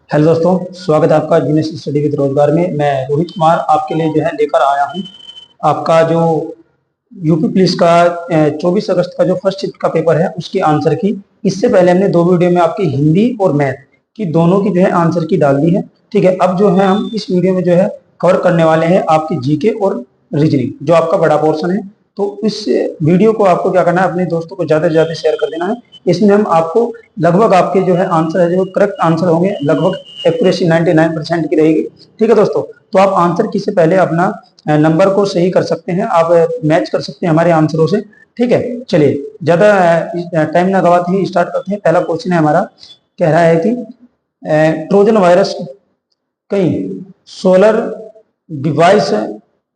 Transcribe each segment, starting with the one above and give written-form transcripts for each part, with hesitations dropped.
Hello दोस्तों, स्वागत है आपका जीनियस स्टडी विद रोजगार में। मैं रोहित कुमार आपके लिए जो है लेकर आया हूँ आपका जो यूपी पुलिस का 24 अगस्त का जो फर्स्ट शिफ्ट का पेपर है उसकी आंसर की। इससे पहले हमने दो वीडियो में आपकी हिंदी और मैथ की दोनों की जो है आंसर की डाल दी है। ठीक है, अब जो है हम इस वीडियो में जो है कवर करने वाले हैं आपकी जीके और रीजनिंग, जो आपका बड़ा पोर्शन है। तो इस वीडियो को आपको क्या करना है, अपने दोस्तों को ज्यादा से ज्यादा शेयर कर देना है। इसमें हम आपको लगभग आपके जो है आंसर है, जो करेक्ट आंसर होंगे, लगभग एक्यूरेसी 99% की रहेगी। ठीक है दोस्तों, तो आप आंसर की से पहले अपना नंबर को सही कर सकते हैं, आप मैच कर सकते हैं हमारे आंसरों से। ठीक है, चलिए ज्यादा टाइम ना गवाते ही स्टार्ट करते हैं। पहला क्वेश्चन है हमारा, कह रहा है कि ट्रोजन वायरस कई सोलर डिवाइस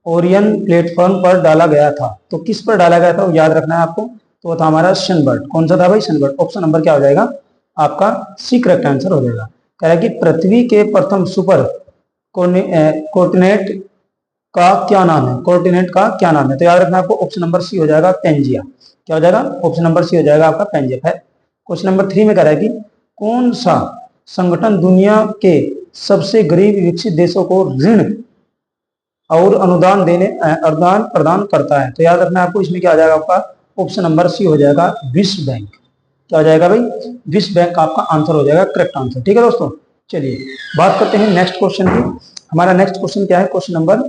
ओरियन प्लेटफॉर्म पर डाला गया था। तो किस पर डाला गया था वो याद रखना है आपको। तो वो था हमारा सनबर्ड। कौन सा था भाई? सनबर्ड। ऑप्शन नंबर क्या हो जाएगा आपका? सी करेक्ट आंसर हो जाएगा। कह रहा है कि पृथ्वी के प्रथम सुपर कोऑर्डिनेट का क्या नाम है? कोऑर्डिनेट का क्या नाम है? तो याद रखना आपको, ऑप्शन नंबर सी हो जाएगा पेंजिया। क्या हो जाएगा? ऑप्शन नंबर सी हो जाएगा आपका पेंजिया है। क्वेश्चन नंबर 3 में कह रहा है कि कौन सा संगठन दुनिया के सबसे गरीब विकसित देशों को ऋण और अनुदान प्रदान करता है? तो याद रखना आपको, इसमें क्या आ जाएगा आपका? ऑप्शन नंबर सी हो जाएगा विश्व बैंक। क्या हो जाएगा भाई? विश्व बैंक आपका आंसर हो जाएगा, करेक्ट आंसर। ठीक है दोस्तों, चलिए बात करते हैं नेक्स्ट क्वेश्चन की। हमारा नेक्स्ट क्वेश्चन क्या है? Question number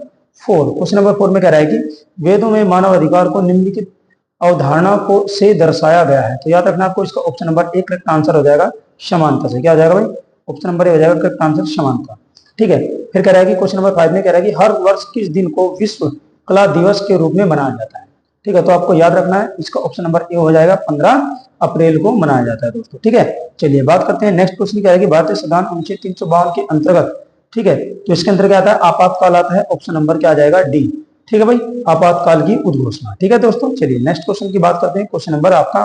4। क्वेश्चन नंबर 4 में कह रहा है कि वेदों में मानव अधिकार को निम्नलिखित अवधारणा को से दर्शाया गया है। तो याद रखना आपको, इसका ऑप्शन नंबर 1 करेक्ट आंसर हो जाएगा समानता से। क्या हो जाएगा भाई? ऑप्शन नंबर ए हो जाएगा करेक्ट आंसर, समानता। ठीक है, फिर कह रहा है कि क्वेश्चन नंबर 5 में कह रहा है कि हर वर्ष किस दिन को विश्व कला दिवस के रूप में मनाया जाता है? ठीक है, तो आपको याद रखना है, इसका ऑप्शन नंबर ए हो जाएगा 15 अप्रैल को मनाया जाता है दोस्तों। ठीक है, चलिए बात करते हैं नेक्स्ट क्वेश्चन क्या है कि भारतीय संविधान अनुच्छेद 352 के अंतर्गत, ठीक है, तो इसके अंतर्गत आता है आपातकाल आता है। ऑप्शन नंबर क्या आ जाएगा? डी। ठीक है भाई, आपातकाल की उद्घोषणा। ठीक है दोस्तों, चलिए नेक्स्ट क्वेश्चन की बात करते हैं। क्वेश्चन नंबर आपका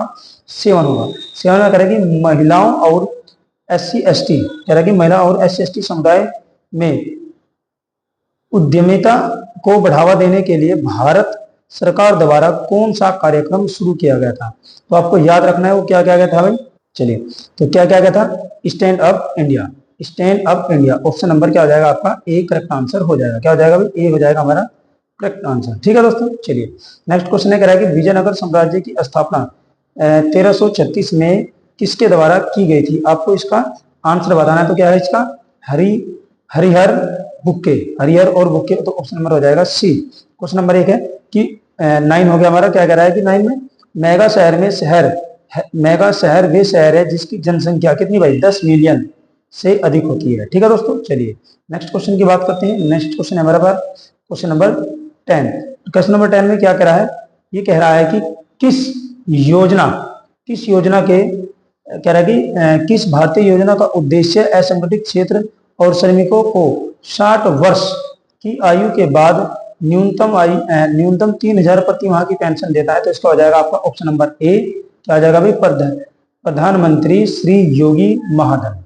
7 होगा। 7 में करेगी महिलाओं और SC ST, कह रहा है कि महिला और SC ST समुदाय में उद्यमिता को बढ़ावा देने के लिए भारत सरकार द्वारा कौन सा कार्यक्रम शुरू किया गया था? तो आपको याद रखना है वो क्या क्या गया था भाई। चलिए, तो क्या क्या गया था? Stand up India. Stand up India, option number क्या हो जाएगा आपका? ए करेक्ट आंसर हो जाएगा। क्या हो जाएगा भाई? ए हो जाएगा हमारा करेक्ट आंसर। ठीक है दोस्तों, चलिए नेक्स्ट क्वेश्चन है, कह रहा है कि विजयनगर साम्राज्य की स्थापना 1336 में किसके द्वारा की गई थी? आपको इसका आंसर बताना है। तो क्या है इसका? हरिहर बुक्के। हरिहर और बुक्के, तो ऑप्शन नंबर हो जाएगा सी। क्वेश्चन नंबर 1 है कि 9 हो गया हमारा। क्या कह रहा है कि 9 में मेगा शहर वे शहर है जिसकी जनसंख्या कितनी भाई? 10 मिलियन से अधिक होती है। ठीक है दोस्तों, चलिए नेक्स्ट क्वेश्चन की बात करते हैं। नेक्स्ट क्वेश्चन है हमारे पास क्वेश्चन नंबर 10। क्वेश्चन नंबर 10 में क्या कह रहा है? ये कह रहा है कि किस योजना के, कह रहा है कि किस भारतीय योजना का उद्देश्य असंगठित क्षेत्र और श्रमिकों को 60 वर्ष की आयु के बाद न्यूनतम 3000 प्रति माह की पेंशन देता है? तो इसका हो जाएगा आपका ऑप्शन नंबर ए। क्या आ जाएगा भाई? प्रधानमंत्री श्री योगी महाधन।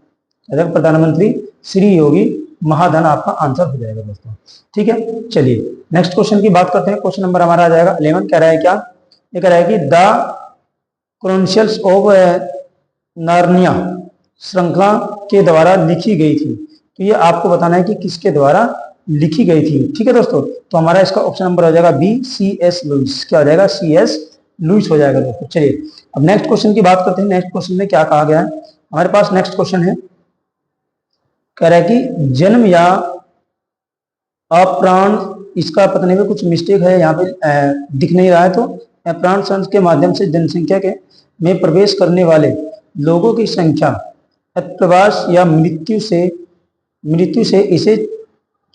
प्रधानमंत्री श्री योगी महाधन आपका आंसर हो जाएगा दोस्तों। ठीक है, चलिए नेक्स्ट क्वेश्चन की बात करते हैं। क्वेश्चन नंबर हमारा आ जाएगा 11। कह रहा है क्या? ये कह रहा है कि द क्रोनिकल्स ऑफ नार्निया श्रृंखला के द्वारा लिखी गई थी। तो ये आपको बताना है कि किसके द्वारा लिखी गई थी। ठीक है दोस्तों, तो हमारा इसका ऑप्शन नंबर हो जाएगा बी, C.S. लुईस। क्या हो जाएगा? C.S. लुईस हो जाएगा दोस्तों। चलिए अब नेक्स्ट क्वेश्चन की बात करते हैं। नेक्स्ट क्वेश्चन में क्या कहा गया है हमारे पास? नेक्स्ट क्वेश्चन है, कह रहा है कि जन्म या अप्राण, इसका पता नहीं कुछ मिस्टेक है यहाँ पे दिख नहीं रहा है। तो अप्राण संघ के माध्यम से जनसंख्या के में प्रवेश करने वाले लोगों की संख्या अप्रवास या मृत्यु से इसे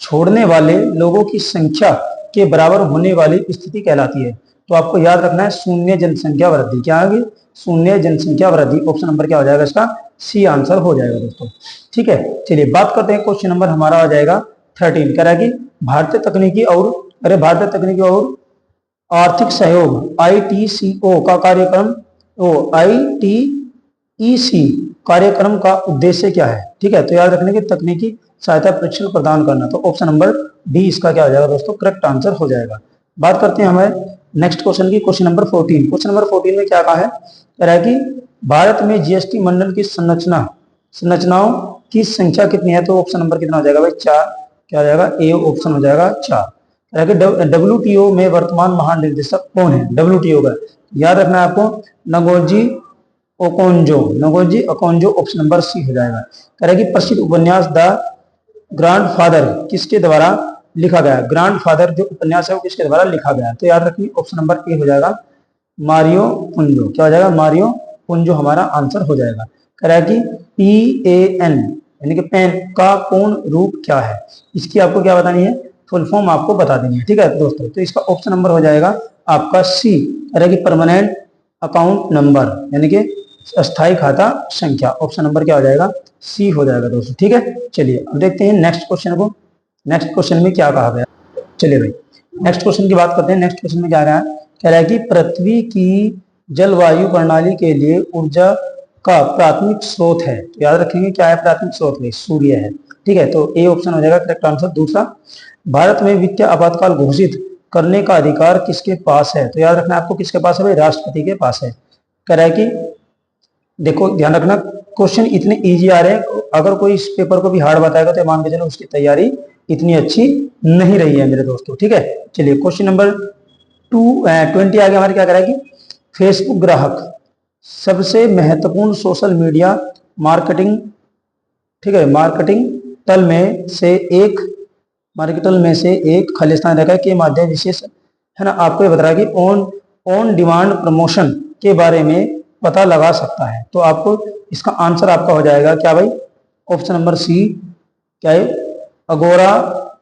छोड़ने वाले लोगों की संख्या के बराबर होने वाली स्थिति कहलाती है। तो आपको याद रखना है शून्य जनसंख्या वृद्धि। क्या आगे? शून्य जनसंख्या वृद्धि। ऑप्शन नंबर क्या हो जाएगा इसका? सी आंसर हो जाएगा दोस्तों। ठीक है, चलिए बात करते हैं। क्वेश्चन नंबर हमारा आ जाएगा 13। कह रहा है कि भारतीय तकनीकी और आर्थिक सहयोग ITCO का कार्यक्रम ITEC कार्यक्रम का उद्देश्य क्या है? ठीक है, तो याद रखने की तकनीकी सहायता प्रशिक्षण प्रदान करना। तो ऑप्शन नंबर डी इसका क्या हो जाएगा दोस्तों? करेक्ट आंसर हो जाएगा। बात करते हैं हमें नेक्स्ट क्वेश्चन की। Question number 14। क्वेश्चन नंबर 14 में क्या कहा है? कह रहा है कि भारत में GST मंडल की संरचनाओं किस संख्या कितनी है, तो ऑप्शन नंबर कितना हो जाएगा भाई 4, क्या हो जाएगा ए ऑप्शन हो जाएगा 4। WTO में वर्तमान महानिर्देशक कौन है, WTO का याद रखना है आपको, Ngozi Okonjo option number C हो जाएगा। कह रहा है कि प्रसिद्ध उपन्यास द ग्रैंडफादर किसके द्वारा लिखा गया, ग्रैंडफादर जो उपन्यास है वो किसके द्वारा लिखा गया है, तो याद रखिए ऑप्शन नंबर ए हो जाएगा मारियो पुंजो, क्या हो जाएगा मारियो पुंजो हमारा आंसर हो जाएगा। कह रहा है कि PAN यानी कि पेन का पूर्ण रूप क्या है, इसकी आपको क्या बतानी है, फुल फॉर्म आपको बता देनी है, ठीक है दोस्तों। तो इसका ऑप्शन नंबर हो जाएगा आपका सी, कह रहा है कि परमानेंट अकाउंट नंबर यानी कि अस्थायी खाता संख्या, ऑप्शन नंबर क्या हो जाएगा सी हो जाएगा दोस्तों, ठीक है। चलिए अब देखते हैं नेक्स्ट क्वेश्चन को, नेक्स्ट क्वेश्चन में क्या कहा गया। चलिए भाई नेक्स्ट क्वेश्चन की बात करते हैं। नेक्स्ट क्वेश्चन में क्या रहा है, कह रहा है कि पृथ्वी की जलवायु प्रणाली के लिए ऊर्जा का प्राथमिक स्रोत है, तो याद रखेंगे क्या है प्राथमिक स्रोत में, सूर्य है, ठीक है। तो ए ऑप्शन हो जाएगा करेक्ट आंसर। दूसरा, भारत में वित्तीय आपातकाल घोषित करने का अधिकार किसके पास है, तो याद रखना आपको किसके पास है भाई, राष्ट्रपति के पास है। कह रहा है कि देखो ध्यान रखना क्वेश्चन इतने इजी आ रहे हैं, अगर कोई इस पेपर को भी हार्ड बताएगा तो मान के चलो उसकी तैयारी इतनी अच्छी नहीं रही है मेरे दोस्तों, ठीक है। चलिए क्वेश्चन नंबर 20 आगे हमारे क्या करेगी, फेसबुक ग्राहक सबसे महत्वपूर्ण सोशल मीडिया मार्केटिंग, ठीक है, मार्केटिंग तल में से एक खालिस्तान रेखा के माध्यम विशेष है ना, आपको ये बता रहा है कि ऑन डिमांड प्रमोशन के बारे में पता लगा सकता है, तो आपको इसका आंसर आपका हो जाएगा क्या भाई, ऑप्शन नंबर सी क्या है, अगोरा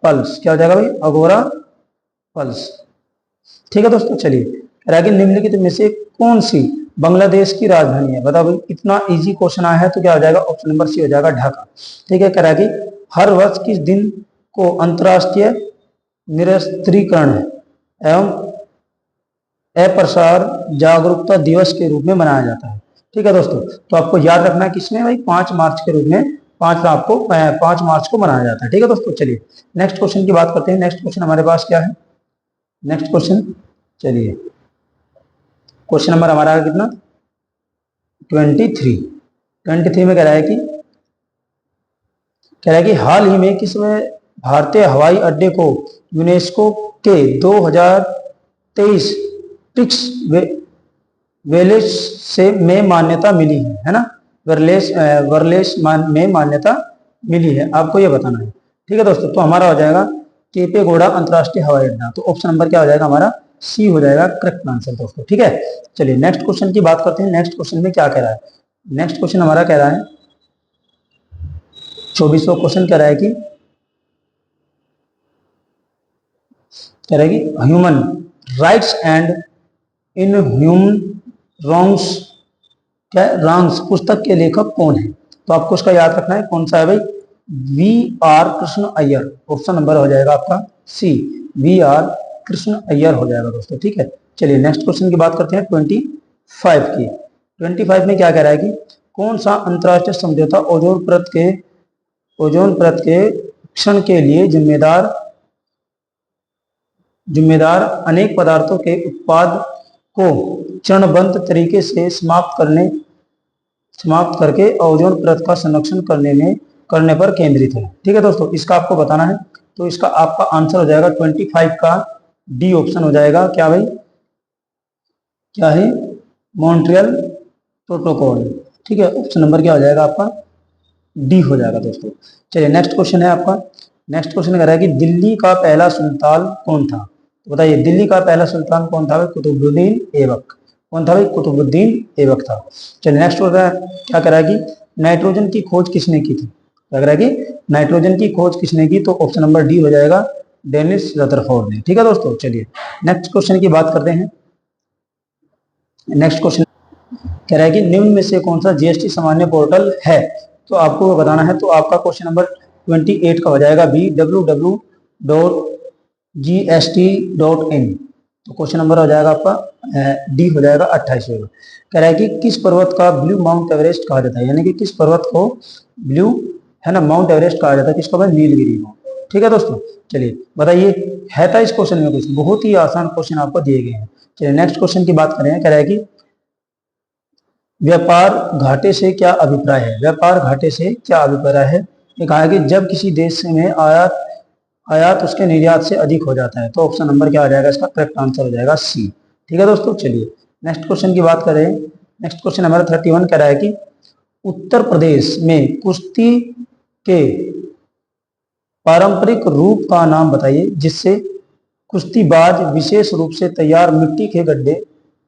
पल्स, क्या हो जाएगा भाई अगोरा पल्स, ठीक है दोस्तों। चलिए निम्नलिखित में से कौन सी बांग्लादेश की राजधानी है, बताओ भाई, इतना इजी क्वेश्चन आया है तो क्या हो जाएगा ऑप्शन नंबर सी हो जाएगा ढाका, ठीक है। कह रहा है कि हर वर्ष किस दिन को अंतर्राष्ट्रीय निरस्त्रीकरण एवं अप्रसार जागरूकता दिवस के रूप में मनाया जाता है, ठीक है दोस्तों। तो आपको याद रखना है किसमें भाई 5 मार्च के रूप में, 5 मार्च को मनाया जाता है, ठीक है दोस्तों। चलिए नेक्स्ट क्वेश्चन की बात करते हैं। नेक्स्ट क्वेश्चन हमारे पास क्या है, नेक्स्ट क्वेश्चन, चलिए क्वेश्चन नंबर हमारा कितना 23 में कह रहा है कि हाल ही में किस भारतीय हवाई अड्डे को यूनेस्को के 2023 ट्रिक्स वेलेस से में मान्यता मिली है ना, वर्लेस में मान्यता मिली है, आपको ये बताना है, ठीक है दोस्तों। तो हमारा हो जाएगा केपेगौड़ा अंतर्राष्ट्रीय हवाई अड्डा, तो ऑप्शन नंबर क्या हो जाएगा हमारा सी हो जाएगा करेक्ट आंसर दोस्तों, ठीक है। चलिए नेक्स्ट क्वेश्चन की बात करते हैं। नेक्स्ट क्वेश्चन में क्या कह रहा है, नेक्स्ट क्वेश्चन हमारा कह रहा है 24वां क्वेश्चन कह रहा है कि human rights and in human wrongs क्या रॉन्ग्स पुस्तक के लेखक कौन है, तो आपको उसका याद रखना है कौन सा है भाई, VR Krishna Iyer, option number हो जाएगा आपका सी, VR कृष्ण अय्यर हो जाएगा दोस्तों, ठीक है। चलिए नेक्स्ट क्वेश्चन की बात करते हैं 25 की। 25 में क्या कह रहा है कि कौन सा अंतरराष्ट्रीय समझौता ओजोन परत के क्षरण के लिए जिम्मेदार अनेक पदार्थों के उत्पाद को चरणबद्ध तरीके से समाप्त करके ओजोन परत का संरक्षण करने पर केंद्रित है, ठीक है दोस्तों। इसका आपको बताना है, तो इसका आपका आंसर हो जाएगा 25 का डी ऑप्शन हो जाएगा, क्या भाई क्या है मॉन्ट्रियल प्रोटोकॉल, ठीक है। ऑप्शन नंबर क्या हो जाएगा आपका डी हो जाएगा दोस्तों। चलिए नेक्स्ट क्वेश्चन है आपका, नेक्स्ट क्वेश्चन कह रहा है कि दिल्ली का पहला सुल्तान कौन था, तो बताइए दिल्ली का पहला सुल्तान कौन था भाई, कुतुबुद्दीन ऐबक, कौन था भाई कुतुबुद्दीन ऐबक था। चलिए नेक्स्ट क्या कह रहा है कि नाइट्रोजन की खोज किसने की थी, लग रहा है कि नाइट्रोजन की खोज किसने की, तो ऑप्शन नंबर डी हो जाएगा डेनिस रदरफोर्ड ने, ठीक है दोस्तों। चलिए नेक्स्ट क्वेश्चन की बात करते हैं। नेक्स्ट क्वेश्चन कह रहा है कि निम्न में से कौन सा GST सामान्य पोर्टल है, तो आपको बताना है, तो आपका क्वेश्चन नंबर 28 का हो जाएगा बी www.gst.in, तो क्वेश्चन नंबर हो जाएगा आपका डी हो जाएगा 28 का। कह रहा है कि किस पर्वत का ब्लू माउंट एवरेस्ट कहा जाता है, यानी कि किस पर्वत को ब्लू है ना माउंट एवरेस्ट कहा जाता है, किसको भाई नीलगिरी को, ठीक है दोस्तों। चलिए बताइए है था इस क्वेश्चन में कुछ, बहुत ही आसान क्वेश्चन आपको दिए गए हैं। चलिए नेक्स्ट क्वेश्चन की बात करें, कह रहा है कि व्यापार घाटे से क्या अभिप्राय है? व्यापार घाटे से क्या अभिप्राय है? ये कहा है कि जब किसी देश में आयात आयात उसके निर्यात से अधिक हो जाता है। तो ऑप्शन नंबर क्या हो जाएगा? इसका करेक्ट आंसर हो जाएगा सी। ठीक है दोस्तों, चलिए नेक्स्ट क्वेश्चन की बात करें। नेक्स्ट क्वेश्चन हमारा 31 कह रहा है कि उत्तर प्रदेश में कुश्ती के पारंपरिक रूप का नाम बताइए जिससे कुश्तीबाज विशेष रूप से तैयार मिट्टी के गड्ढे,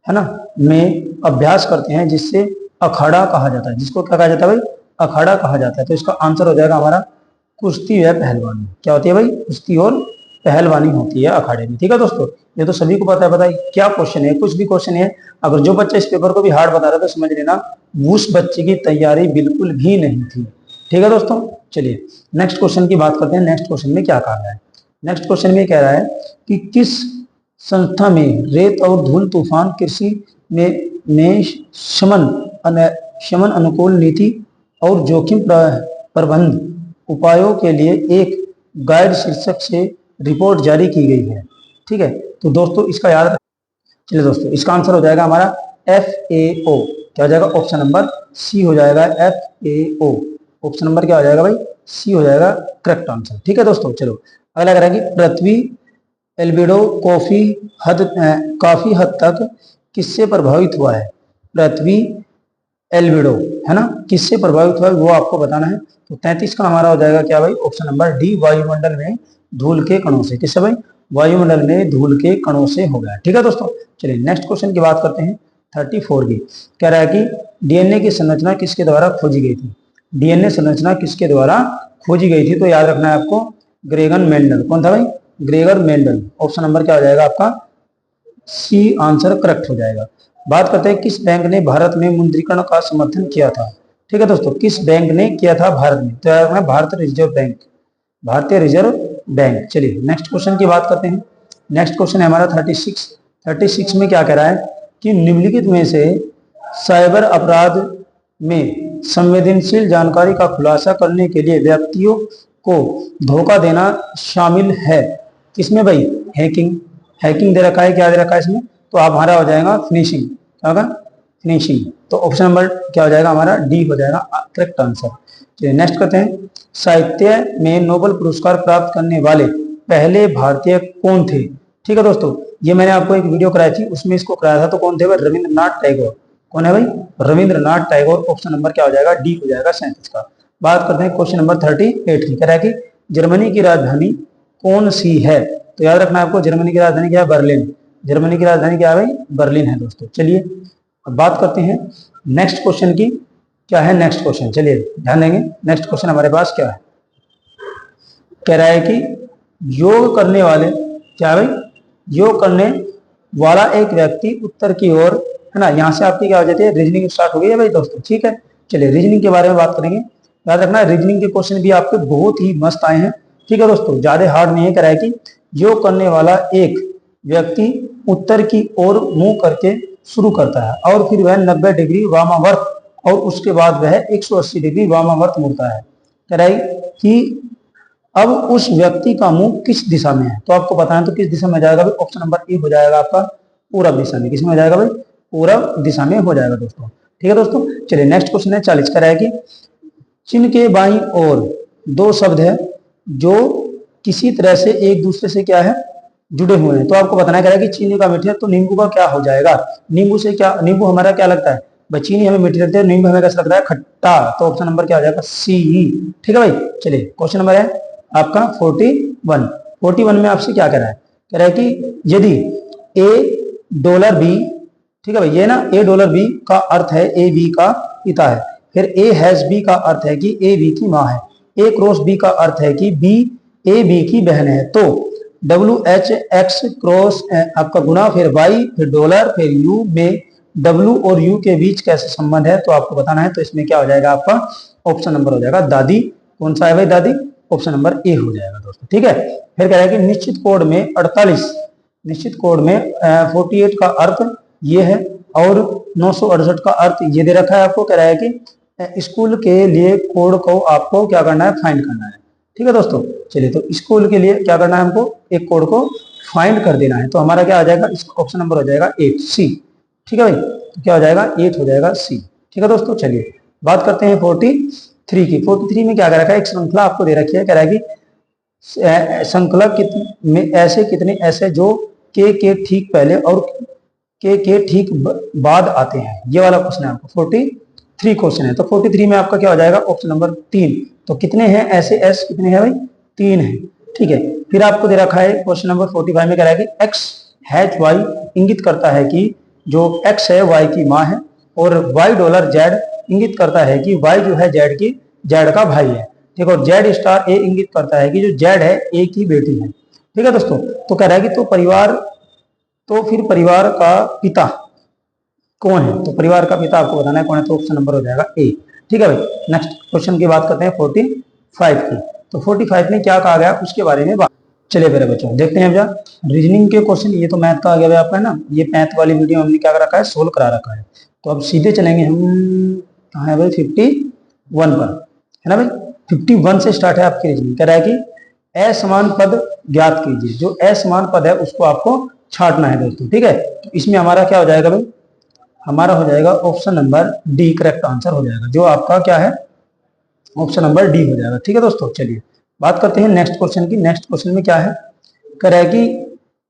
है ना, में अभ्यास करते हैं, जिससे अखाड़ा कहा जाता है। जिसको क्या कहा जाता है भाई? अखाड़ा कहा जाता है। तो इसका आंसर हो जाएगा हमारा कुश्ती व पहलवानी। क्या होती है भाई? कुश्ती और पहलवानी होती है अखाड़े में। ठीक है दोस्तों, ये तो सभी को पता है। बताइए क्या क्वेश्चन है? कुछ भी क्वेश्चन है, अगर जो बच्चा इस पेपर को भी हार्ड बता रहा है तो समझ लेना उस बच्चे की तैयारी बिल्कुल भी नहीं थी। ठीक है दोस्तों, चलिए नेक्स्ट क्वेश्चन की बात करते हैं। नेक्स्ट क्वेश्चन में क्या कहा है? नेक्स्ट क्वेश्चन में कह रहा है कि किस संस्था में रेत और धूल तूफान कृषि में शमन अनुकूल नीति और जोखिम प्रबंध उपायों के लिए एक गाइड शीर्षक से रिपोर्ट जारी की गई है। ठीक है, तो दोस्तों इसका याद रखें। चलिए दोस्तों, इसका आंसर हो जाएगा हमारा FAO। क्या हो जाएगा? ऑप्शन नंबर सी हो जाएगा, FAO। ऑप्शन नंबर क्या हो जाएगा भाई? सी हो जाएगा करेक्ट आंसर। ठीक है दोस्तों, चलो अगला कह रहा है कि पृथ्वी एल्बिडो काफी हद तक किससे प्रभावित हुआ है? पृथ्वी एल्बिडो, है ना, किससे प्रभावित हुआ है वो आपको बताना है। तो 33 का हमारा हो जाएगा क्या भाई? ऑप्शन नंबर डी, वायुमंडल में धूल के कणों से। किससे भाई? वायुमंडल में धूल के कणों से हो गया। ठीक है दोस्तों, चलिए नेक्स्ट क्वेश्चन की बात करते हैं। 34 की कह रहा है कि डीएनए की संरचना किसके द्वारा खोजी गई थी? डीएनए संरचना किसके द्वारा खोजी गई थी? तो याद रखना है आपको, ग्रेगर मेंडल। कौन था भाई? Gregor Mendel. ऑप्शन नंबर क्या हो जाएगा आपका? सी आंसर करेक्ट हो जाएगा। बात करते हैं किस बैंक ने भारत में मुद्रीकरण का समर्थन किया था? ठीक है दोस्तों, किस बैंक ने किया था भारत में? तो याद रखना भारतीय रिजर्व बैंक, भारतीय रिजर्व बैंक। चलिए नेक्स्ट क्वेश्चन की बात करते हैं। नेक्स्ट क्वेश्चन है हमारा 36 में क्या कह रहा है कि निम्नलिखित में से साइबर अपराध में संवेदनशील जानकारी का खुलासा करने के लिए व्यक्तियों को धोखा देना शामिल है? किसमें भाई? हैकिंग। हैकिंग दे रखा है, क्या दे रखा है इसमें? तो आप हमारा हो जाएगा फिनिशिंग। क्या होगा? फिनिशिंग। तो ऑप्शन नंबर क्या हो जाएगा हमारा? डी हो जाएगा करेक्ट आंसर। चलिए नेक्स्ट करते हैं। साहित्य में नोबेल पुरस्कार प्राप्त करने वाले पहले भारतीय कौन थे? ठीक है दोस्तों, ये मैंने आपको एक वीडियो कराई थी, उसमें इसको कराया था। तो कौन थे भाई? रविंद्रनाथ टैगोर। कौन है भाई? रविंद्रनाथ टैगोर। ऑप्शन नंबर क्या हो जाएगा? डी हो जाएगा 37 का। बात करते हैं क्वेश्चन नंबर 38 की। कह रहा है कि जर्मनी की राजधानी कौन सी है? तो याद रखना है आपको, जर्मनी की राजधानी क्या है? बर्लिन। जर्मनी की राजधानी क्या है भाई? बर्लिन है दोस्तों। चलिए अब बात करते हैं नेक्स्ट क्वेश्चन की। क्या है नेक्स्ट क्वेश्चन? चलिए ध्यान देंगे। नेक्स्ट क्वेश्चन हमारे पास क्या है? कह रहा है कि योग करने वाले, क्या है भाई? योग करने वाला एक व्यक्ति उत्तर की ओर, है ना, यहाँ से आपकी क्या हो जाती है? रीजनिंग स्टार्ट हो गई है भाई दोस्तों। ठीक है, चलिए रीजनिंग के बारे में बात करेंगे। याद रखना रीजनिंग के क्वेश्चन भी आपके बहुत ही मस्त आए हैं। ठीक है दोस्तों, ज्यादा हार्ड नहीं है। कह रहा है कि योग करने वाला एक व्यक्ति उत्तर की ओर मुंह करके शुरू करता है और फिर वह 90 डिग्री वामावर्त और उसके बाद वह 180 डिग्री वामावर्त मुड़ता है। कह रहा है कि अब उस व्यक्ति का मुंह किस दिशा में है? तो आपको बताना है तो किस दिशा में जाएगा भाई? ऑप्शन नंबर ए हो जाएगा आपका पूरब दिशा में। किसमें हो जाएगा भाई? पूरब दिशा में हो जाएगा दोस्तों। ठीक है दोस्तों, चलिए नेक्स्ट क्वेश्चन है 40 का। है कि चिन्ह के बाईं ओर दो शब्द है जो किसी तरह से एक दूसरे से क्या है? जुड़े हुए हैं। तो आपको बताना है कि चीनी का मीठा, तो नींबू का क्या हो जाएगा? नींबू से क्या, नींबू हमारा क्या लगता है? चीनी हमें मीठी लगती है, नींबू हमें कैसा लगता है? खट्टा। तो ऑप्शन नंबर क्या हो जाएगा? सी। ठीक है भाई, चलिए क्वेश्चन नंबर है आपका 41 में आपसे क्या कह रहा है? कह रहा है कि यदि $A, ठीक है भाई, ये ना $A का अर्थ है ए बी का पिता है, फिर A B का अर्थ है कि ए बी की माँ है, A× B का अर्थ है कि B ए बी की बहन है। तो WH आपका गुना, फिर Y, फिर डॉलर, फिर U में W और U के बीच कैसे संबंध है? तो आपको बताना है। तो इसमें क्या हो जाएगा आपका? ऑप्शन नंबर हो जाएगा दादी। कौन सा है भाई? दादी। ऑप्शन नंबर ए हो जाएगा दोस्तों। ठीक है, फिर कह रहा है कि निश्चित कोड में 48, निश्चित कोड में 48 का अर्थ ये है और 968 का अर्थ ये दे रखा है आपको। कह रहा है कि स्कूल के लिए कोड को आपको क्या करना है? फाइंड करना है। ठीक है दोस्तों, चलिए तो स्कूल के लिए क्या करना है? हमको एक कोड को फाइंड कर देना है। तो हमारा क्या आ जाएगा? इसका ऑप्शन नंबर हो जाएगा 8, सी। ठीक है भाई, तो क्या हो जाएगा? 8 हो जाएगा सी। ठीक है दोस्तों। चलिए बात करते हैं 43 की। 43 में क्या कह रखा है, एक श्रृंखला आपको दे रखी है, कह रहा है कि श्रृंखला में ऐसे कितने ऐसे जो के ठीक पहले और के ठीक बाद आते हैं, ये वाला क्वेश्चन है आपको। 43 क्वेश्चन है, तो 43 में आपका क्या हो जाएगा, ऑप्शन नंबर 3। तो कितने हैं ऐसे एस, कितने हैं भाई, 3 है, ठीक है। फिर आपको दे रखा है क्वेश्चन नंबर 45 में कह रहा है कि एक्स हैच वाई इंगित करता है कि जो एक्स है वाई की माँ है, और वाई डॉलर जेड इंगित करता है कि वाई जो है जेड का भाई है, ठीक है। और जेड स्टार ए इंगित करता है कि जो जेड है ए की बेटी है, ठीक है दोस्तों। तो कह रहा है कि तो फिर परिवार का पिता कौन है, तो परिवार का पिता आपको बताना है कौन है, तो ऑप्शन नंबर हो जाएगा ए, ठीक है भाई। नेक्स्ट क्वेश्चन की बात करते हैं 45 की। तो 45 में क्या कहा गया उसके बारे में बात। चलिए मेरे बच्चों देखते हैं अब रीजनिंग के क्वेश्चन। ये तो मैथ का आ गया आपका है ना, ये मैथ वाली वीडियो हमने क्या कर रखा है, सोल्व करा रखा है। तो अब सीधे चलेंगे हम, कहाँ है भाई, 51 पर, है ना भाई। 51 से स्टार्ट है आपकी रीजनिंग। कह रहा है कि असमान पद ज्ञात कीजिए। जो असमान पद है उसको आपको छांटना है दोस्तों, ठीक है। तो इसमें हमारा क्या हो जाएगा भाई, हमारा हो जाएगा option number D, correct answer हो जाएगा। जो आपका क्या है, ऑप्शन नंबर डी हो जाएगा, ठीक है दोस्तों। चलिए बात करते हैं नेक्स्ट क्वेश्चन की। नेक्स्ट क्वेश्चन में क्या है, कह रहा है कि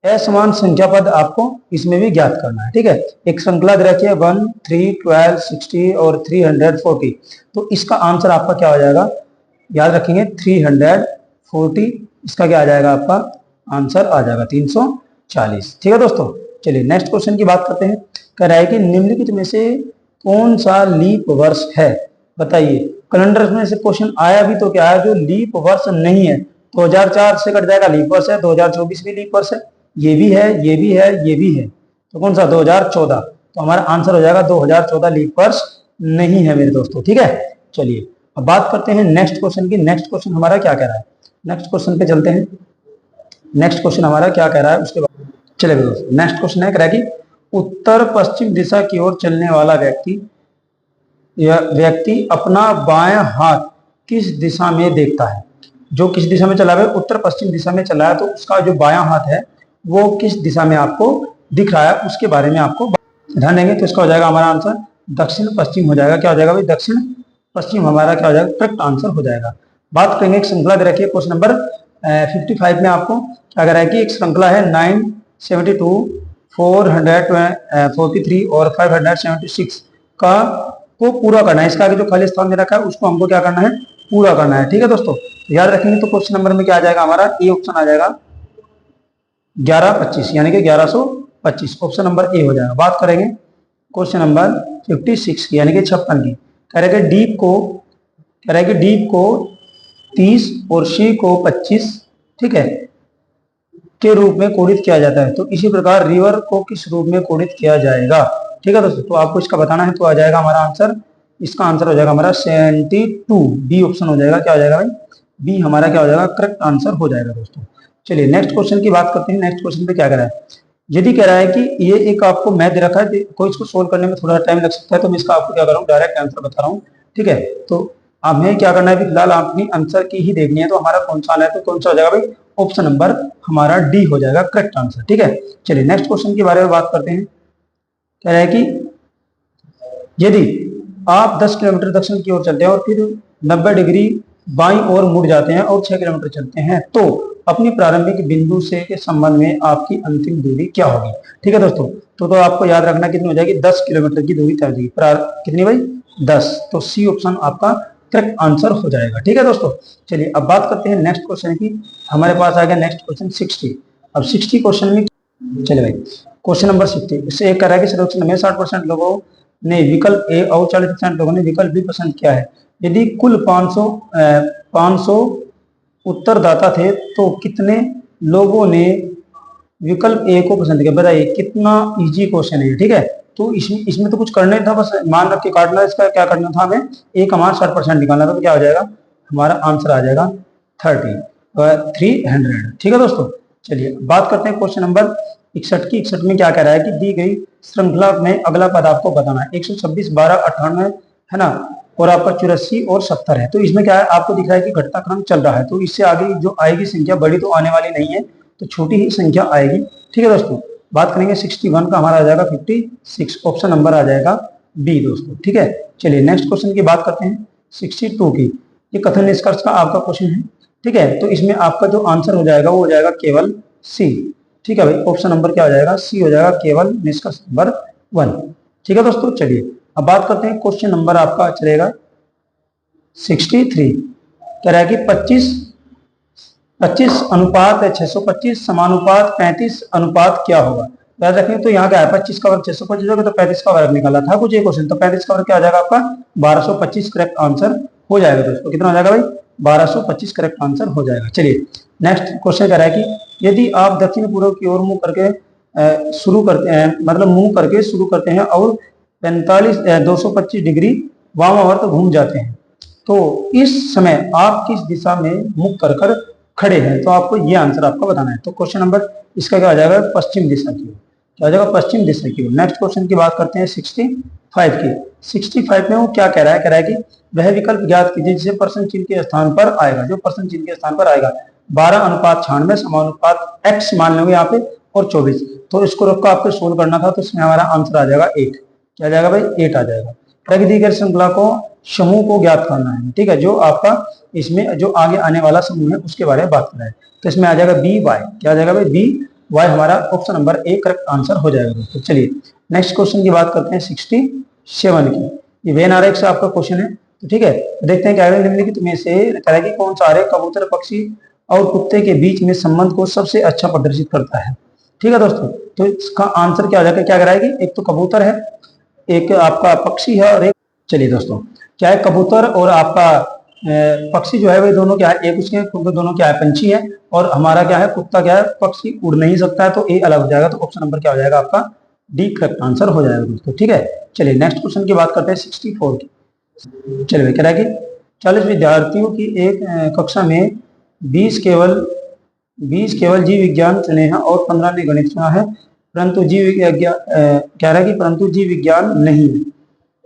असमान संख्या पद आपको इसमें भी ज्ञात करना है, ठीक है। एक श्रृंखला दे रखी है 1, 3, 12, 60 और 340। तो इसका आंसर आपका क्या हो जाएगा, याद रखेंगे 340, इसका क्या आ जाएगा, आपका आंसर आ जाएगा 340, ठीक है दोस्तों। चलिए नेक्स्ट क्वेश्चन की बात करते हैं। कह रहा है कि निम्नलिखित में से कौन सा लीप वर्ष है, बताइए। कैलेंडर में से क्वेश्चन आया भी तो क्या है, जो लीप वर्ष नहीं है, 2004 से कट जाएगा, लीप वर्ष है। 2024 भी लीप वर्ष है, ये भी है, ये भी है, ये भी है, तो कौन सा, 2014। तो हमारा आंसर हो जाएगा 2014 लीप वर्ष नहीं है मेरे दोस्तों, ठीक है। चलिए अब बात करते हैं नेक्स्ट क्वेश्चन की। नेक्स्ट क्वेश्चन हमारा क्या कह रहा है, नेक्स्ट क्वेश्चन पे चलते हैं। नेक्स्ट क्वेश्चन हमारा क्या कह रहा है उसके बाद चले दोस्तों। नेक्स्ट क्वेश्चन है, कह रहा है कि उत्तर पश्चिम दिशा की ओर चलने वाला व्यक्ति अपना बायां हाथ किस दिशा में देखता है। जो किस दिशा में चला है, उत्तर पश्चिम दिशा में चला है, तो उसका जो बायां हाथ है वो किस दिशा में आपको दिख रहा है, उसके बारे में आपको ध्यान देंगे। तो इसका हो जाएगा हमारा आंसर दक्षिण पश्चिम हो जाएगा। क्या हो जाएगा भाई, दक्षिण पश्चिम हमारा क्या हो जाएगा, करेक्ट आंसर हो जाएगा। बात करेंगे एक श्रृंखला दे रखी है क्वेश्चन नंबर 55 में। आपको क्या कह रहा है कि एक श्रृंखला है 972, 443 और 576 का को पूरा करना है। इसका आगे जो खाली स्थान दे रखा है उसको हमको क्या करना है, पूरा करना है, ठीक है दोस्तों। याद रखेंगे तो क्वेश्चन नंबर में क्या आ जाएगा, हमारा ए ऑप्शन आ जाएगा 1125, यानी कि 1125, ऑप्शन नंबर ए हो जाएगा। बात करेंगे क्वेश्चन नंबर 56 की, यानी कि 56 की। कह रहे हैं कि डीप को 30 और सी को 25, ठीक है, के रूप में कोडित किया जाता है। तो इसी प्रकार रिवर को किस रूप में कोडित किया जाएगा, ठीक है दोस्तों। तो आपको इसका बताना है, तो आ जाएगा हमारा आंसर, इसका आंसर हो जाएगा हमारा 72, बी ऑप्शन हो जाएगा। क्या हो जाएगा भाई, बी हमारा क्या हो जाएगा, करेक्ट आंसर हो जाएगा दोस्तों। चलिए नेक्स्ट क्वेश्चन की बात करते हैं। नेक्स्ट क्वेश्चन पे क्या कह रहा है, यदि कह रहा है कि ये एक आपको मैथ दे रखा है, कोई इसको सोल्व करने में थोड़ा टाइम लग सकता है, तो मैं इसका आपको क्या कर रहा हूँ, डायरेक्ट आंसर बता रहा हूँ, ठीक है। तो हमें क्या करना है, फिलहाल अपनी आंसर की ही देखनी है। तो हमारा कौन सा आना है, तो कौन सा हो जाएगा भाई, ऑप्शन नंबर हमारा डी हो जाएगा, करेक्ट आंसर, ठीक है। चलिए नेक्स्ट क्वेश्चन के बारे में बात करते हैं। कह रहा है कि यदि आप 10 किलोमीटर दक्षिण की ओर चलते हैं और फिर 90 डिग्री बाईं ओर मुड़ जाते हैं और 6 किलोमीटर चलते हैं, तो अपनी प्रारंभिक बिंदु से के संबंध में आपकी अंतिम दूरी क्या होगी, ठीक है दोस्तों। तो आपको याद रखना कितनी हो जाएगी, 10 किलोमीटर की दूरी तय होगी। कितनी भाई, 10। तो सी ऑप्शन आपका करेक्ट आंसर हो जाएगा, ठीक है दोस्तों। चलिए अब बात करते हैं नेक्स्ट क्वेश्चन की। हमारे पास आ गया नेक्स्ट क्वेश्चन 60। अब 60 क्वेश्चन में चले भाई, क्वेश्चन नंबर 60 इससे एक कर रहा है कि सर्वेक्षण में 60% लोगों ने विकल्प ए और 40% लोगों ने विकल्प बी पसंद किया है। यदि कुल 500 उत्तरदाता थे तो कितने लोगों ने विकल्प ए को पसंद किया, बताइए। कितना इजी क्वेश्चन है, ठीक है। तो इसमें तो कुछ करना था, बस मान रख के काटना। इसका क्या करना था, हमें एक हमारा 60% निकालना था। तो क्या हो जाएगा, हमारा आंसर आ जाएगा 300, ठीक है दोस्तों। चलिए बात करते हैं क्वेश्चन नंबर 61 की। 61 में क्या कह रहा है कि दी गई श्रृंखला में अगला पद आपको बताना है। 126, 12, 98 है ना, और आपका 84 और 70 है। तो इसमें क्या है, आपको दिख रहा है कि घटता क्रम चल रहा है। तो इससे आगे जो आएगी संख्या बड़ी तो आने वाली नहीं है, तो छोटी ही संख्या आएगी, ठीक है दोस्तों। बात करेंगे 61 का, हमारा आ जाएगा 56, ऑप्शन नंबर आ जाएगा बी दोस्तों। ठीक है, चलिए नेक्स्ट क्वेश्चन की बात करते हैं 62 की। ये कथन निष्कर्ष का आपका क्वेश्चन है। ठीक है, तो इसमें आपका जो आंसर हो जाएगा वो हो जाएगा केवल सी। ठीक है भाई, ऑप्शन नंबर क्या हो जाएगा, सी हो जाएगा, केवल निष्कर्ष नंबर 1। ठीक है दोस्तों, चलिए अब बात करते हैं क्वेश्चन नंबर आपका चलेगा 63। कह रहा है कि 25 अनुपात 625 समानुपात 35 अनुपात क्या होगा। याद रखें, तो यहाँ क्या है, 25 का वर्ग 625 होगा, तो 35 का वर्ग निकाला था कुछ ये क्वेश्चन, तो 35 का वर्ग क्या हो जाएगा आपका 1225 करेक्ट आंसर हो जाएगा दोस्तों। कितना हो जाएगा भाई, 1225 करेक्ट आंसर हो जाएगा। चलिए नेक्स्ट क्वेश्चन कह रहा है कि यदि आप दक्षिण पूर्व की ओर मुंह करके शुरू करते हैं, मतलब मुंह करके शुरू करते हैं और 225 डिग्री वामावर्त घूम जाते हैं, तो इस समय आप किस दिशा में मुख कर खड़े हैं, तो आपको ये आंसर आपको बताना है। तो क्वेश्चन नंबर इसका क्या आ जाएगा, पश्चिम दिशा की ओर, क्या आ जाएगा, पश्चिम दिशा की ओर। नेक्स्ट क्वेश्चन की बात करते हैं 65 की। 65 में वो क्या कह रहा है, कह रहा है कि वह विकल्प ज्ञात कीजिए जिसे प्रश्न चिन्ह के स्थान पर आएगा, जो प्रश्न चिन्ह के स्थान पर आएगा 12:96 समानुपात x मान लोगे यहाँ पे और 24, तो इसको रख कर आपको सोल्व करना था, तो इसमें हमारा आंसर आ जाएगा 8। क्या आ जाएगा भाई, 8 आ जाएगा। प्रगति कर श्रृंखला को समूह को ज्ञात करना है। ठीक है, जो आपका इसमें जो आगे आने वाला समूह है उसके बारे में बात कर रहा है, तो इसमें आ जाएगा बी वाई। क्या आ जाएगा भाई, बी वाई हमारा option number A correct answer हो जाएगा दोस्तों। चलिए नेक्स्ट क्वेश्चन की बात करते हैं 67 की। ये वेन आरेख से आपका क्वेश्चन है, तो ठीक है, देखते हैं क्या निम्नलिखित में से करेगी कौन सा आरेख कबूतर पक्षी और कुत्ते के बीच में संबंध को सबसे अच्छा प्रदर्शित करता है। ठीक है दोस्तों, तो इसका आंसर क्या हो जाएगा, क्या कराएगी, एक तो कबूतर है, एक आपका पक्षी है और एक, चलिए दोस्तों क्या है, कबूतर और आपका पक्षी जो है वे दोनों क्या है, एक उसके दोनों क्या है, पंछी है, और हमारा क्या है, कुत्ता क्या है, पक्षी उड़ नहीं सकता है, तो ए अलग हो जाएगा, तो ऑप्शन नंबर क्या हो जाएगा आपका डी करेक्ट आंसर हो जाएगा दोस्तों। ठीक है, चलिए नेक्स्ट क्वेश्चन की बात करते हैं 64 की। चलिए कह रहा है कि 40 विद्यार्थियों की एक कक्षा में 20 केवल जीव विज्ञान चुने हैं और 15 ने गणित चुना है, परंतु जीव विज्ञान कह रहा है कि परंतु जीव विज्ञान नहीं है।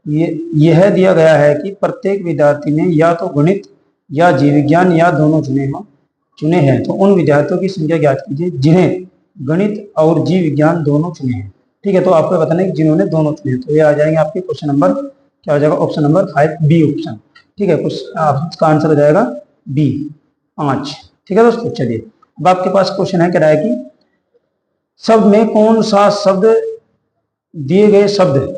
यह दिया गया है कि प्रत्येक विद्यार्थी ने या तो गणित या जीव विज्ञान या दोनों चुने हैं, तो उन विद्यार्थियों की संख्या ज्ञात कीजिए जिन्हें गणित और जीव विज्ञान दोनों चुने हैं। ठीक है, तो आपको बताना है कि जिन्होंने दोनों चुने हैं, तो ये आ जाएंगे आपके क्वेश्चन नंबर क्या हो जाएगा, ऑप्शन नंबर 5 बी ऑप्शन। ठीक है, कुछ आपका आंसर हो जाएगा बी 5। ठीक है दोस्तों, चलिए अब आपके पास क्वेश्चन है, कह रहा है कि शब्द में कौन सा शब्द दिए गए शब्द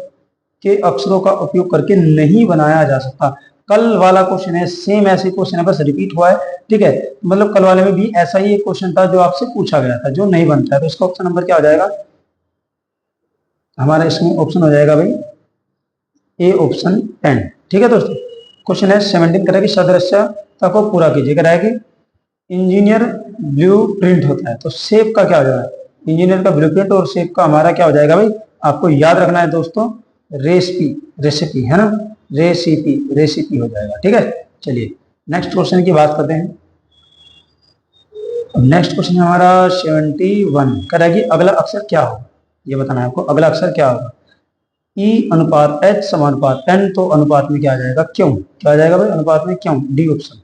के अक्षरों का उपयोग करके नहीं बनाया जा सकता। कल वाला क्वेश्चन है, सेम ऐसे क्वेश्चन है, बस रिपीट हुआ है। ठीक है, मतलब कल वाले में भी ऐसा ही एक क्वेश्चन था जो आपसे पूछा गया था, जो नहीं बनता है, तो इसका ऑप्शन नंबर क्या हो जाएगा हमारा, इसमें ऑप्शन हो जाएगा भाई ए ऑप्शन 10। ठीक है दोस्तों, क्वेश्चन है 17 करेगी सदृश्यता को पूरा कीजिए। कह रहा है कि इंजीनियर ब्लू प्रिंट होता है, तो शेप का क्या हो जाएगा, इंजीनियर का ब्लू प्रिंट और शेप का हमारा क्या हो जाएगा भाई, आपको याद रखना है दोस्तों, रेसिपी है ना, रेसिपी हो जाएगा। ठीक है, चलिए नेक्स्ट क्वेश्चन की बात करते हैं। नेक्स्ट क्वेश्चन हमारा 71 कह रहा है कि अगला अक्षर क्या होगा, ये बताना है आपको, अगला अक्षर क्या होगा। ई अनुपात एच समानुपात एन, तो अनुपात में क्या आ जाएगा, क्यों, क्या आ जाएगा भाई, अनुपात में क्यों, डी ऑप्शन।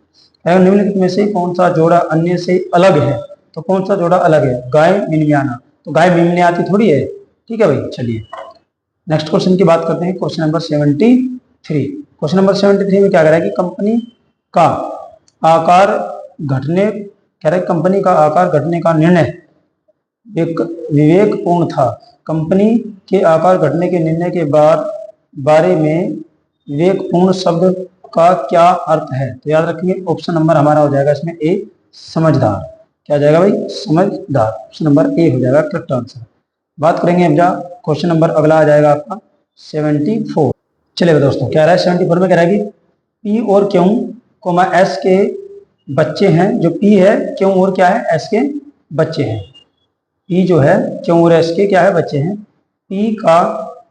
निम्नलिखित में से कौन सा जोड़ा अन्य से अलग है, तो कौन सा जोड़ा अलग है, गाय मिनमियाना, तो गाय मिमने आती थोड़ी है। ठीक है भाई, चलिए नेक्स्ट क्वेश्चन की बात करते हैं, क्वेश्चन नंबर 73। क्वेश्चन नंबर 73 में क्या कह रहा है कि कंपनी का आकार घटने, कह रहा है कंपनी का आकार घटने का निर्णय एक विवेकपूर्ण था। कंपनी के आकार घटने के निर्णय के बारे में विवेकपूर्ण शब्द का क्या अर्थ है, तो याद रखिए ऑप्शन नंबर हमारा हो जाएगा इसमें ए समझदार। क्या आ जाएगा भाई, समझदार, ऑप्शन नंबर ए हो जाएगा करेक्ट आंसर। बात करेंगे हम जहाँ क्वेश्चन नंबर अगला आ जाएगा आपका 74। चलिए दोस्तों क्या रहा है 74 में, कह रहा है कि पी और क्यू कोमा एस के बच्चे हैं, जो पी है क्यू और क्या है एस के बच्चे हैं, पी जो है क्यू और एस के क्या है बच्चे हैं। पी का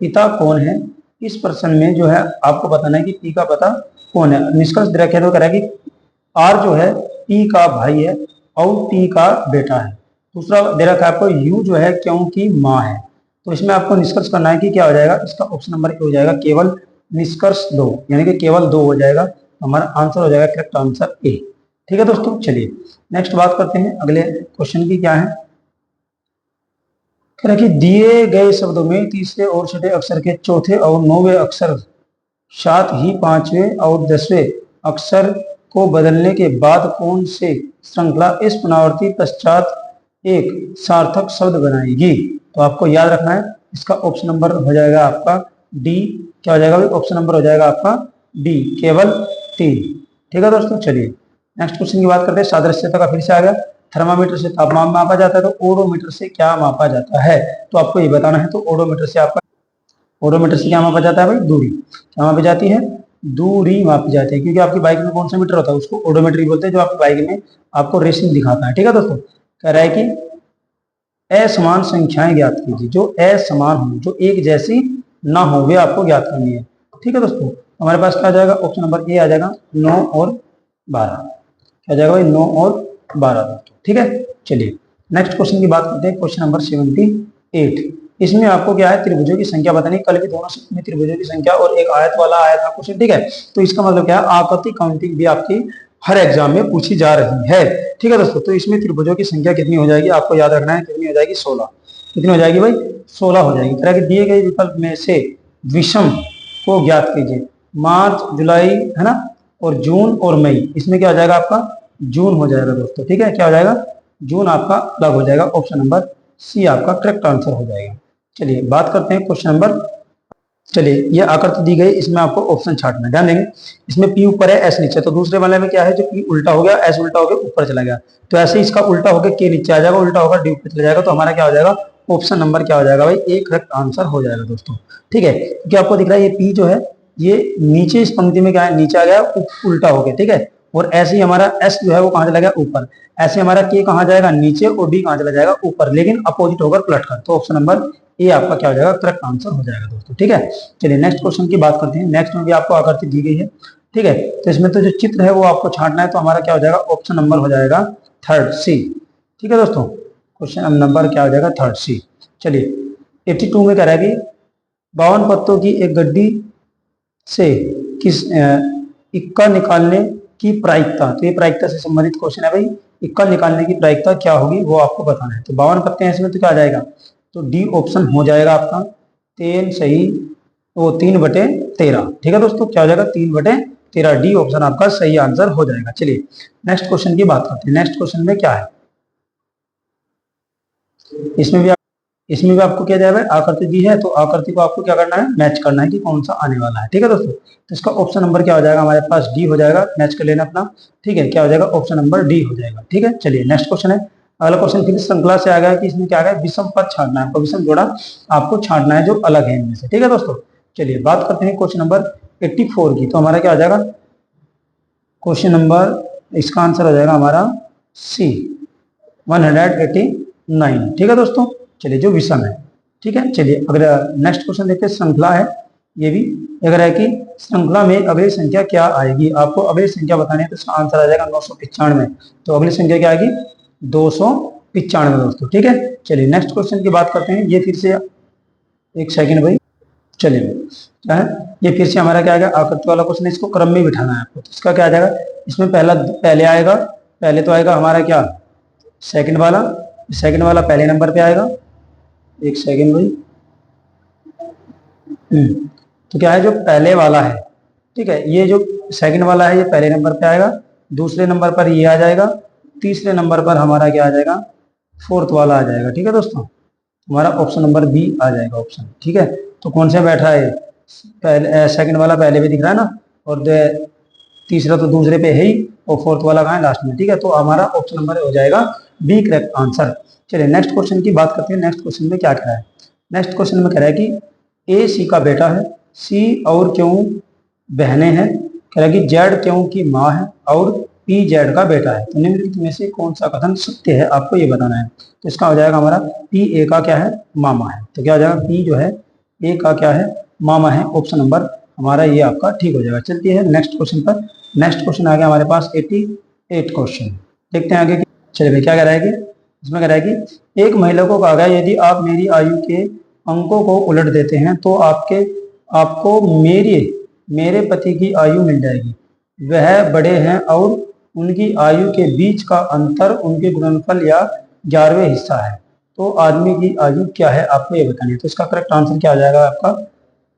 पिता कौन है, इस प्रश्न में जो है आपको बताना है कि पी का पिता कौन है। निष्कर्ष दे रखे तो कह रहा है कि आर जो है पी का भाई है और पी का बेटा है। दूसरा दे रखा है आपको यू जो है क्यों की माँ है। तो इसमें आपको निष्कर्ष करना है कि क्या हो जाएगा, इसका ऑप्शन नंबर हो जाएगा केवल निष्कर्ष 2, यानी कि केवल 2 हो जाएगा, हमारा आंसर हो जाएगा करेक्ट आंसर ए। ठीक है दोस्तों, चलिए नेक्स्ट बात करते हैं अगले क्वेश्चन की क्या है। कह रहा है कि दिए गए शब्दों में तीसरे और छठे अक्षर के चौथे और नौवें अक्षर, साथ ही पांचवें और 10वें अक्षर को बदलने के बाद कौन से श्रृंखला इस पुनरावृत्ति पश्चात एक सार्थक शब्द बनाएगी? तो आपको याद रखना है, इसका ऑप्शन नंबर हो जाएगा आपका डी। क्या हो जाएगा भाई? ऑप्शन नंबर हो जाएगा आपका डी, केवल 3। ठीक है दोस्तों, चलिए नेक्स्ट क्वेश्चन की बात करते हैं। सादृश्यता का फिर से आ गया। थर्मामीटर से तापमान मापा जाता है, तो ओडोमीटर से क्या मापा जाता है? तो आपको ये बताना है। तो ओडोमीटर से आपका, ओडोमीटर से क्या मापा जाता है भाई? दूरी। क्या मापी जाती है? दूरी मापी जाती है, क्योंकि आपकी बाइक में कौन सा मीटर होता है? उसको ओडोमीटर बोलते हैं, जो आपकी बाइक में आपको रेसिंग दिखाता है। ठीक है दोस्तों, कह रहा है कि असमान संख्याएं ज्ञात कीजिए, जो असमान हो, जो एक जैसी ना हो, वे आपको ज्ञात करनी है। ठीक है दोस्तों, हमारे पास क्या आ जाएगा? ऑप्शन नंबर ए आ जाएगा, 9 और 12। क्या आ जाएगा भाई? 9 और 12 दोस्तों। ठीक है, चलिए नेक्स्ट क्वेश्चन की बात करते हैं। Question number 78। इसमें आपको क्या है? त्रिभुजों की संख्या बतानी। कल भी दोनों में त्रिभुजों की संख्या और एक आयत वाला आया था क्वेश्चन। ठीक है, तो इसका मतलब क्या है? आकृति काउंटिंग भी आपकी हर एग्जाम में पूछी जा रही है। ठीक है दोस्तों, तो इसमें त्रिभुजों की संख्या कितनी हो जाएगी? आपको याद रखना है, कितनी हो जाएगी? 16। कितनी हो जाएगी भाई? 16 हो जाएगी। तरह के दिए गए विकल्प में से विषम को ज्ञात कीजिए। मार्च, जुलाई, है ना, और जून और मई। इसमें क्या हो जाएगा आपका? जून हो जाएगा दोस्तों। ठीक है, क्या हो जाएगा? जून आपका अलग हो जाएगा। ऑप्शन नंबर सी आपका करेक्ट आंसर हो जाएगा। चलिए बात करते हैं क्वेश्चन नंबर। चलिए, ये आकृति दी गई, इसमें आपको ऑप्शन छांटना है। ध्यान देंगे, इसमें पी ऊपर है, एस नीचे। तो दूसरे वाले में क्या है? जो पी उल्टा हो गया, एस उल्टा हो गया, ऊपर चला गया। तो ऐसे ही इसका उल्टा होकर के नीचे आ जाएगा, उल्टा होकर डी ऊपर चला जाएगा। तो हमारा क्या हो जाएगा? ऑप्शन नंबर क्या हो जाएगा भाई? ए करेक्ट आंसर हो जाएगा दोस्तों। ठीक है, क्योंकि आपको दिख रहा है ये पी जो है, ये नीचे इस पंक्ति में क्या है? नीचे आ गया, उल्टा हो गया। ठीक है, और ऐसे ही हमारा एस जो है वो कहाँ चला गया? ऊपर। ऐसे हमारा के कहाँ जाएगा? नीचे, और डी कहाँ चला जाएगा? ऊपर, लेकिन अपोजिट होकर पलट कर। तो ऑप्शन नंबर ये आपका क्या हो जाएगा? करेक्ट आंसर हो जाएगा दोस्तों। ठीक है, चलिए नेक्स्ट क्वेश्चन की बात करते हैं। नेक्स्ट में भी आपको आकृति दी गई है। ठीक है, तो इसमें तो जो चित्र है वो आपको छांटना है। तो हमारा क्या हो जाएगा? ऑप्शन नंबर हो जाएगा थर्ड, सी। ठीक है दोस्तों, क्वेश्चन नंबर क्या हो जाएगा? थर्ड, सी। चलिए 82 में कह रहा है कि 52 पत्तों की एक गड्डी से किस इक्का निकालने की प्रायिकता। तो ये प्रायिकता से संबंधित क्वेश्चन है भाई। इक्का निकालने की प्रायिकता क्या होगी वो आपको बताना है। तो 52 पत्ते हैं इसमें, तो क्या आ जाएगा? तो डी ऑप्शन हो जाएगा आपका 3 सही, वो 3/13। ठीक है दोस्तों, क्या हो जाएगा? 3/13। डी ऑप्शन आपका सही आंसर हो जाएगा। चलिए नेक्स्ट क्वेश्चन की बात करते हैं। नेक्स्ट क्वेश्चन में क्या है? इसमें भी आपको क्या जाएगा? आकृति दी है, तो आकृति को आपको क्या करना है? मैच करना है कि कौन सा आने वाला है। ठीक है दोस्तों, तो इसका ऑप्शन नंबर क्या हो जाएगा? हमारे पास डी हो जाएगा। मैच कर लेना अपना। ठीक है, क्या हो जाएगा? ऑप्शन नंबर डी हो जाएगा। ठीक है, चलिए नेक्स्ट क्वेश्चन है। अगला क्वेश्चन फिर श्रृंखला से आ गया कि इसमें क्या आ गया? विषम पद छांटना है। आपको विषम जोड़ा आपको छांटना है, जो अलग है इनमें से। ठीक है दोस्तों, चलिए बात करते हैं क्वेश्चन नंबर 84 की। तो हमारा क्या आ जाएगा? क्वेश्चन नंबर, इसका आंसर हो जाएगा हमारा सी, 189। ठीक है दोस्तों, चलिए जो विषम है। ठीक है, चलिए अगला नेक्स्ट क्वेश्चन देखते हैं। श्रृंखला है ये भी। अगर है कि श्रृंखला में अगली संख्या क्या आएगी? आपको अगली संख्या बतानी है, तो इसका आंसर आ जाएगा 995। तो अगली संख्या क्या आएगी? 295 दोस्तों। ठीक है, चलिए नेक्स्ट क्वेश्चन की बात करते हैं। ये फिर से, एक सेकंड भाई, चलिए क्या है? ये फिर से हमारा क्या आएगा? आकृति वाला क्वेश्चन। इसको क्रम में बिठाना है आपको। तो इसका क्या आ जाएगा? इसमें पहले आएगा, पहले तो आएगा हमारा क्या? सेकंड वाला। सेकंड वाला पहले नंबर पे आएगा। एक सेकंड भाई। तो क्या है? जो पहले वाला है, ठीक है, ये जो सेकंड वाला है ये पहले नंबर पे आएगा। दूसरे नंबर पर ये आ जाएगा। तीसरे नंबर पर हमारा क्या आ जाएगा? फोर्थ वाला आ जाएगा। ठीक है दोस्तों, हमारा ऑप्शन नंबर बी आ जाएगा ऑप्शन। ठीक है, तो कौन सा बैठा है? पहले सेकंड वाला पहले भी दिख रहा है ना, और तीसरा तो दूसरे पे है ही, और फोर्थ वाला कहाँ है? लास्ट में। ठीक है, तो हमारा ऑप्शन नंबर हो जाएगा बी करेक्ट आंसर। चलिए नेक्स्ट क्वेश्चन की बात करते हैं। नेक्स्ट क्वेश्चन में क्या कह रहा है? नेक्स्ट क्वेश्चन में कह रहा है कि ए सी का बेटा है, सी और क्यों बहनें हैं। कह रहा है कि जेड क्यों की माँ है, और पी जेड का बेटा है। तो निम्नलिखित में से कौन सा कथन सत्य है? आपको ये बताना है। तो इसका हो जाएगा हमारा पी ए का क्या है? मामा है। तो क्या हो जाएगा? पी जो है ए का क्या है? मामा है। ऑप्शन नंबर हमारा ये आपका ठीक हो जाएगा। चलती है नेक्स्ट क्वेश्चन पर। नेक्स्ट क्वेश्चन आ गया हमारे पास 88 क्वेश्चन। देखते हैं आगे। चलिए भाई, क्या कह रहा है कि इसमें कह रहा है कि एक महिला को कहा गया, यदि आप मेरी आयु के अंकों को उलट देते हैं तो आपको मेरे पति की आयु मिल जाएगी। वह बड़े हैं और उनकी आयु के बीच का अंतर उनके गुणनफल या 11वें हिस्सा है। तो आदमी की आयु क्या है आपको ये बतानी है। तो इसका करेक्ट आंसर क्या आ जाएगा आपका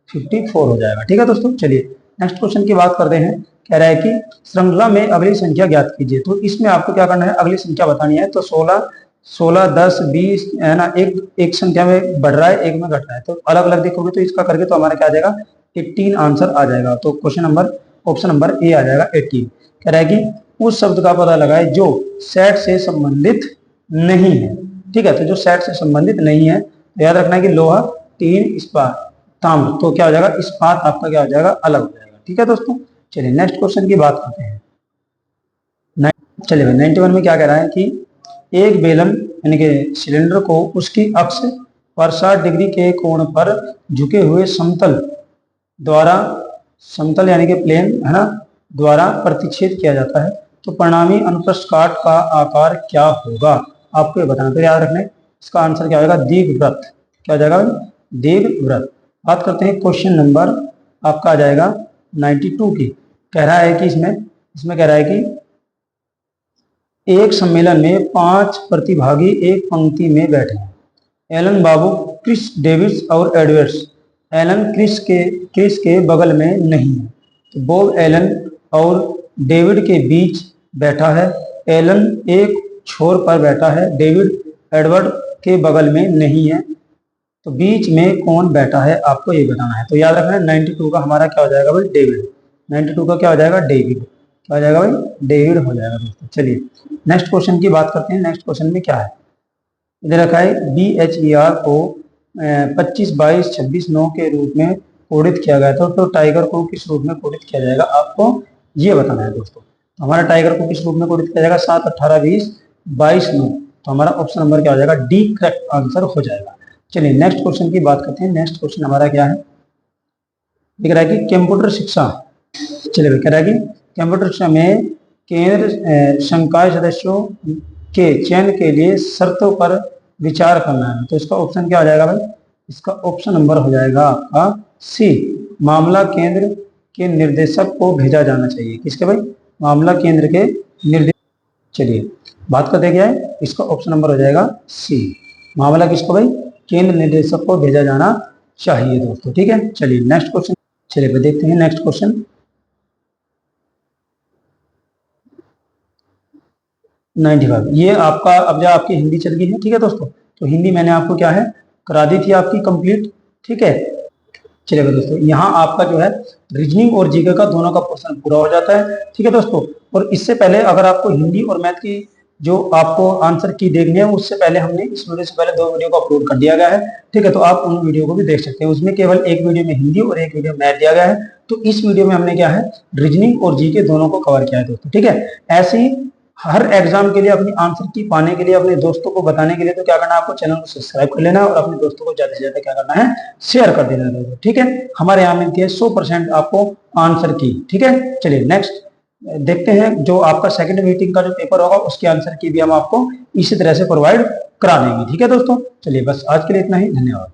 54 हो जाएगा। ठीक है दोस्तों, चलिए नेक्स्ट क्वेश्चन की बात करते हैं। कह रहा है कि श्रृंखला में अगली संख्या ज्ञात कीजिए। तो इसमें आपको क्या करना है, अगली संख्या बतानी है। तो 16, 10, 20 है ना, एक संख्या में बढ़ रहा है, एक में घट रहा है, तो अलग अलग देखोगे तो इसका करके तो हमारा क्या आ जाएगा 18 आंसर आ जाएगा। तो question number option number A आ जाएगा 18। कह रहा है कि उस शब्द का पता लगाए जो सेट से संबंधित नहीं है। ठीक है, तो जो सेट से संबंधित नहीं है तो याद रखना है कि लोहा, टीन, इस्पात, ताम्र, तो क्या हो जाएगा इस्पात आपका क्या हो जाएगा अलग हो जाएगा। ठीक है दोस्तों, चलिए नेक्स्ट क्वेश्चन की बात करते हैं। चलिए भाई 91 में क्या कह रहा है कि एक बेलन यानी कि सिलेंडर को उसकी अक्ष पर 60 डिग्री के कोण पर झुके हुए समतल द्वारा, समतल यानी कि प्लेन है ना, द्वारा प्रतिच्छेद किया जाता है। तो परिणामी अनुप्रस्थ काट का आकार क्या होगा आपको ये बताना। तो याद रखना इसका आंसर क्या होगा दीर्घवृत्त। क्या हो जाएगा दीर्घवृत्त। बात करते हैं क्वेश्चन नंबर आपका आ जाएगा 92 की। कह रहा है कि इसमें कह रहा है कि एक सम्मेलन में 5 प्रतिभागी एक पंक्ति में बैठे हैं। एलन बाबू, क्रिस डेविड्स और एडवर्ड्स। एलन क्रिस के बगल में नहीं है, तो बॉब एलन और डेविड के बीच बैठा है। एलन एक छोर पर बैठा है, डेविड एडवर्ड के बगल में नहीं है, तो बीच में कौन बैठा है आपको ये बताना है। तो याद रखना है 92 का हमारा क्या हो जाएगा भाई डेविड। 92 का क्या हो जाएगा डेविड। क्या हो जाएगा भाई डेविड हो जाएगा दोस्तों। चलिए नेक्स्ट क्वेश्चन की बात करते हैं। नेक्स्ट क्वेश्चन में क्या है, इधर रखा है BHER को 25, 22, 26, 9 के रूप में कोडित किया गया था। तो टाइगर को किस रूप में कोडित किया जाएगा आपको ये बताना है दोस्तों। तो हमारा टाइगर को किस रूप में कोडित किया जाएगा 7, 18, 20, 22, 9। तो हमारा ऑप्शन नंबर क्या हो जाएगा डी करेक्ट आंसर हो जाएगा। चलिए नेक्स्ट क्वेश्चन की बात करते हैं। नेक्स्ट क्वेश्चन हमारा क्या है, दिख रहा है कि कंप्यूटर शिक्षा। चलिए कह रहा है कि कंप्यूटर शिक्षा में केंद्र संकाय सदस्यों के चयन के लिए शर्तों पर विचार करना है। तो इसका ऑप्शन क्या हो जाएगा भाई, इसका ऑप्शन नंबर हो जाएगा आपका सी, मामला केंद्र के निर्देशक को भेजा जाना चाहिए। किसके भाई, मामला केंद्र के निर्देशक। चलिए बात करते क्या है, इसका ऑप्शन नंबर हो जाएगा सी, मामला किसको भाई केंद्र निर्देशक को भेजा जाना चाहिए दोस्तों। ठीक है, चलिए नेक्स्ट क्वेश्चन, चलिए देखते हैं नेक्स्ट क्वेश्चन 95। ये आपका अब जो आपकी हिंदी चल गई है। ठीक है दोस्तों, तो हिंदी मैंने आपको क्या है करा दी थी आपकी कंप्लीट। ठीक है, चलिए दोस्तों यहाँ आपका जो है रीजनिंग और जीके का दोनों का पोर्शन पूरा हो जाता है। ठीक है दोस्तों, और इससे पहले अगर आपको हिंदी और मैथ की जो आपको आंसर की देखनी है, उससे पहले हमने इस वीडियो से पहले 2 वीडियो को अपलोड कर दिया गया है। ठीक है, तो आप उन वीडियो को भी देख सकते हैं। उसमें केवल एक वीडियो में हिंदी और एक वीडियो मैथ दिया गया है। तो इस वीडियो में हमने क्या है रीजनिंग और जीके दोनों को कवर किया है दोस्तों। ठीक है, ऐसे ही हर एग्जाम के लिए अपनी आंसर की पाने के लिए अपने दोस्तों को बताने के लिए तो क्या करना है आपको चैनल को सब्सक्राइब कर लेना और अपने दोस्तों को ज्यादा से ज्यादा क्या करना है शेयर कर देना दोस्तों। ठीक है, हमारे यहाँ मिलती है 100% आपको आंसर की। ठीक है, चलिए नेक्स्ट देखते हैं जो आपका सेकंड मीटिंग का जो पेपर होगा उसके आंसर की भी हम आपको इसी तरह से प्रोवाइड करा देंगे। ठीक है दोस्तों, चलिए बस आज के लिए इतना ही, धन्यवाद।